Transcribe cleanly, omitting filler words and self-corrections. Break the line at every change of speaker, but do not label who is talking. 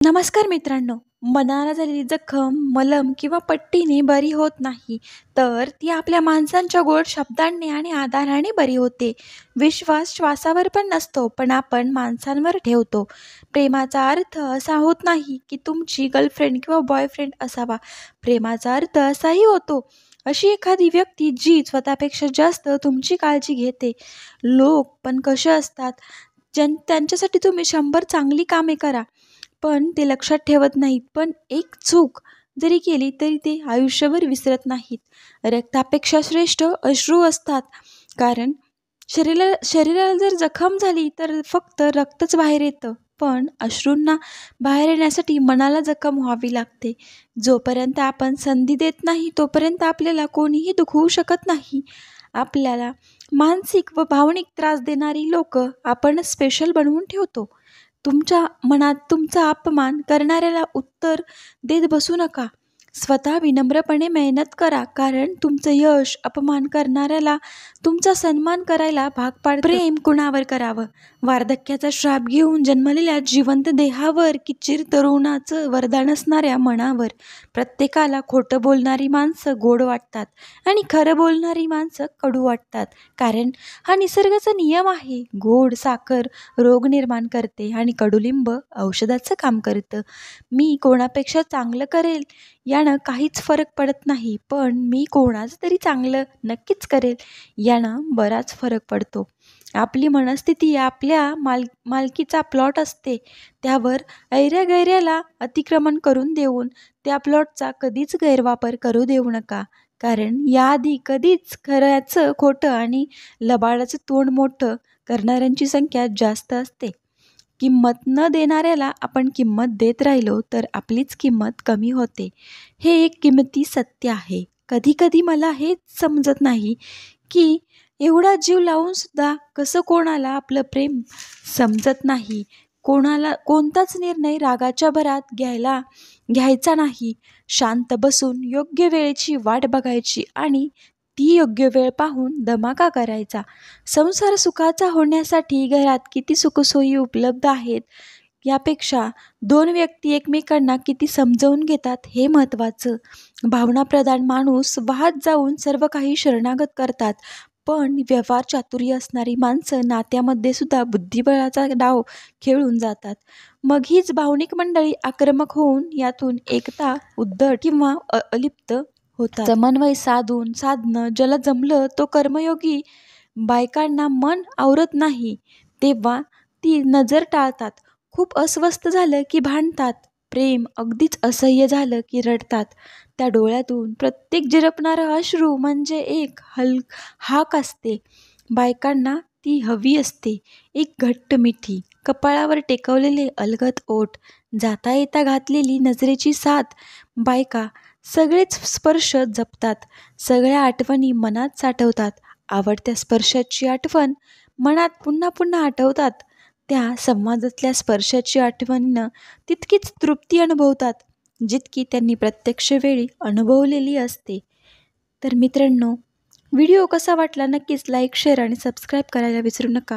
नमस्कार मित्रांनो. मनाला झालेली जखम मलम किंवा पट्टीने बरी होत नाही, तर ती आपल्या माणसांच्या गोड शब्दांनी आणि आधाराने बरी होते. विश्वास श्वासावर पण नसतो, पण आपण माणसांवर ठेवतो. प्रेमाचा अर्थ असा होत नाही की तुमची गर्लफ्रेंड किंवा बॉयफ्रेंड असावा. प्रेमाचा अर्थ असाही होतो अशी एखादी व्यक्ती जी स्वतःपेक्षा जास्त तुमची काळजी घेते. लोक पण कसे असतात, त्यांच्यासाठी तुम्ही 100 चांगली कामे करा, पण ते लक्षात ठेवत नाहीत. पण एक चूक जरी केली तरी ते आयुष्यभर विसरत नाहीत. रक्तापेक्षा श्रेष्ठ अश्रू असतात. कारण शरीराला जर जखम झाली तर फक्त रक्तच बाहेर येतं, पण अश्रूंना बाहेर येण्यासाठी मनाला जखम व्हावी लागते. जोपर्यंत आपण संधी देत नाही तोपर्यंत आपल्याला कोणीही दुखवू शकत नाही. आपल्याला मानसिक व भावनिक त्रास देणारी लोक आपण स्पेशल बनवून ठेवतो. तुमच्या मनात तुमचा अपमान करणाऱ्याला उत्तर देत बसू नका. स्वतः विनम्रपणे मेहनत करा, कारण तुमचं यश अपमान करणाऱ्याला तुमचा सन्मान करायला भाग पाडतं. प्रेम कुणावर करावं? वार्धक्याचा श्राप घेऊन जन्मलेल्या जिवंत देहावर की चिर तरुणाचं वरदान असणाऱ्या मनावर? प्रत्येकाला खोटं बोलणारी माणसं गोड वाटतात आणि खरं बोलणारी माणसं कडू वाटतात. कारण हा निसर्गाचा नियम आहे. गोड साखर रोग निर्माण करते आणि कडुलिंब औषधाचं काम करतं. मी कोणापेक्षा चांगलं करेल यानं काहीच फरक पडत नाही, पण मी कोणाचं तरी चांगलं नक्कीच करेल यानं बराच फरक पडतो. आपली मनस्थिती आपल्या मालकीचा प्लॉट असते. त्यावर ऐऱ्या-गैऱ्याला अतिक्रमण करून देऊन त्या प्लॉटचा कधीच गैरवापर करू देऊ नका. कारण याआधी कधीच खऱ्याचं खोटं आणि लबाडाचं तोंड मोठं करणाऱ्यांची संख्या जास्त असते. किंमत न देणाऱ्याला आपण किंमत देत राहिलो तर आपलीच किंमत कमी होते. हे एक किमती सत्य आहे. कधी-कधी मला हेच समजत नाही की एवढा जीव लावून सुद्धा कसं कोणाला आपलं प्रेम समजत नाही. कोणताच निर्णय रागाच्या भरात घ्यायचा नाही. शांत बसून योग्य वेळेची वाट बघायची आणि ती योग्य वेळ पाहून धमाका करायचा. संसार सुखाचा होण्यासाठी घरात किती सुखसोयी उपलब्ध आहेत यापेक्षा 2 व्यक्ती एकमेकांना किती समजवून घेतात हे महत्त्वाचं. भावनाप्रधान माणूस वाहत जाऊन सर्व काही शरणागत करतात, पण व्यवहार चातुर्य असणारी माणसं नात्यामध्ये सुद्धा बुद्धिबळाचा डाव खेळून जातात. मग हीच भावनिक मंडळी आक्रमक होऊन यातून एकता उद्धट किंवा अलिप्त होतात. समन्वय साधणं ज्याला जमलं तो कर्मयोगी. बायकांना मन आवरत नाही तेव्हा ती नजर टाळतात. खूप अस्वस्थ झालं की भांडतात. प्रेम अगदीच असह्य झालं की रडतात. त्या डोळ्यातून प्रत्येक झिरपणारा अश्रू म्हणजे एक हाक असते. बायकांना ती हवी असते. एक घट्ट मिठी, कपाळावर टेकवलेले अलगद ओठ, जाता येता घातलेली नजरेची साथ. बायका सगळेच स्पर्श जपतात. सगळ्या आठवणी मनात साठवतात. आवडत्या स्पर्शाची आठवण मनात पुन्हा पुन्हा आठवतात. त्या संवादातल्या स्पर्शाची आठवणीनं तितकीच तृप्ती अनुभवतात जितकी त्यांनी प्रत्यक्ष वेळी अनुभवलेली असते. तर मित्रांनो, व्हिडिओ कसा वाटला नक्कीच लाईक, शेअर आणि सबस्क्राईब करायला विसरू नका.